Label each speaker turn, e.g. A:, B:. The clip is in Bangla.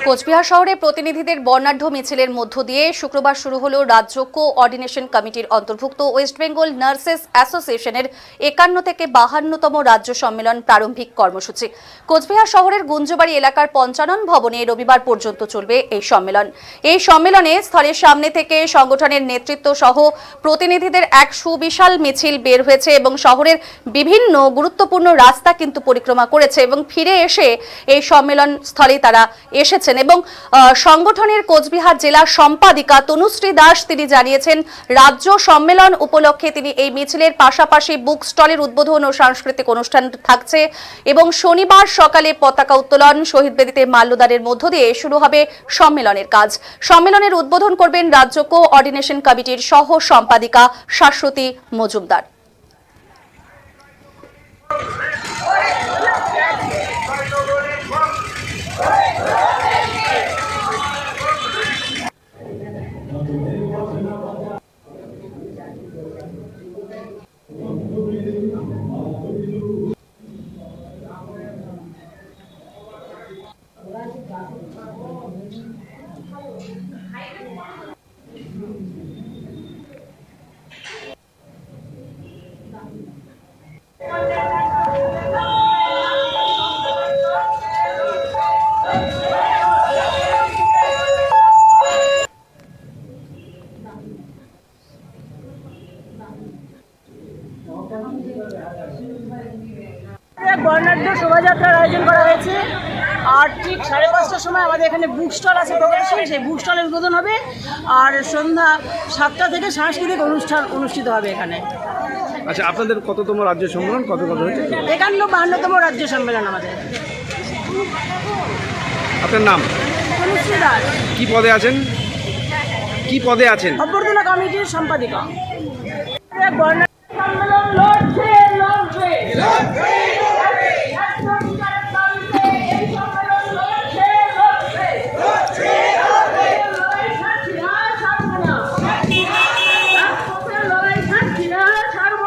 A: কোচবিহার শহরে প্রতিনিধিদের বর্ণাঢ্য মিছিলের মধ্য দিয়ে শুক্রবার শুরু হলো রাজ্য কোঅর্ডিনেশন কমিটির অন্তর্ভুক্ত ওয়েস্ট বেঙ্গল নার্সেস অ্যাসোসিয়েশনের ৫১ থেকে ৫২তম রাজ্য সম্মেলন প্রারম্ভিক কর্মসূচি। কোচবিহার শহরের গুঞ্জবাড়ি এলাকার পঞ্চানন ভবনে রবিবার পর্যন্ত চলবে এই সম্মেলন। এই সম্মেলনে স্থলের সামনে থেকে সংগঠনের নেতৃত্ব সহ প্রতিনিধিদের এক সুবিশাল মিছিল বের হয়েছে এবং শহরের বিভিন্ন গুরুত্বপূর্ণ রাস্তা কিন্তু পরিক্রমা করেছে এবং ফিরে এসে এই সম্মেলন স্থলে তারা এসেছেন। এবং সংগঠনের কোচবিহার জেলা সম্পাদিকা তনুশ্রী দাস তিনি জানিয়েছেন, রাজ্য সম্মেলন উপলক্ষে তিনি এই মিছিলের পাশাপাশি বুক স্টলের উদ্বোধন ও সাংস্কৃতিক অনুষ্ঠান থাকছে এবং শনিবার সকালে পতাকা উত্তোলন, শহীদ বেদিতে মাল্যদানের মধ্য দিয়ে শুরু হবে সম্মেলনের কাজ। সম্মেলনের উদ্বোধন করবেন রাজ্য কোঅর্ডিনেশন কমিটির সহ সম্পাদিকা শাশ্বতী মজুমদার।
B: বর্ণাঢ্য শোভাযাত্রার আয়োজন করা হয়েছে আর ঠিক 5:30টার সময় আমাদের এখানে বুক স্টল আছে, সেই বুক স্টলের উদ্বোধন হবে আর সন্ধ্যা 7টা থেকে সাংস্কৃতিক অনুষ্ঠান অনুষ্ঠিত হবে এখানে।
C: আচ্ছা, আপনাদের কততম রাজ্য সম্মেলন কত হয়েছে?
B: ৫১-৫২তম রাজ্য সম্মেলন আমাদের।
C: আপনার নাম?
B: তনুশ্রী দাস।
C: কি পদে আছেন?
B: অভ্যর্থনা কমিটির সম্পাদিকা। বর্ণাঢ্য সম্মেলন লড়ছে।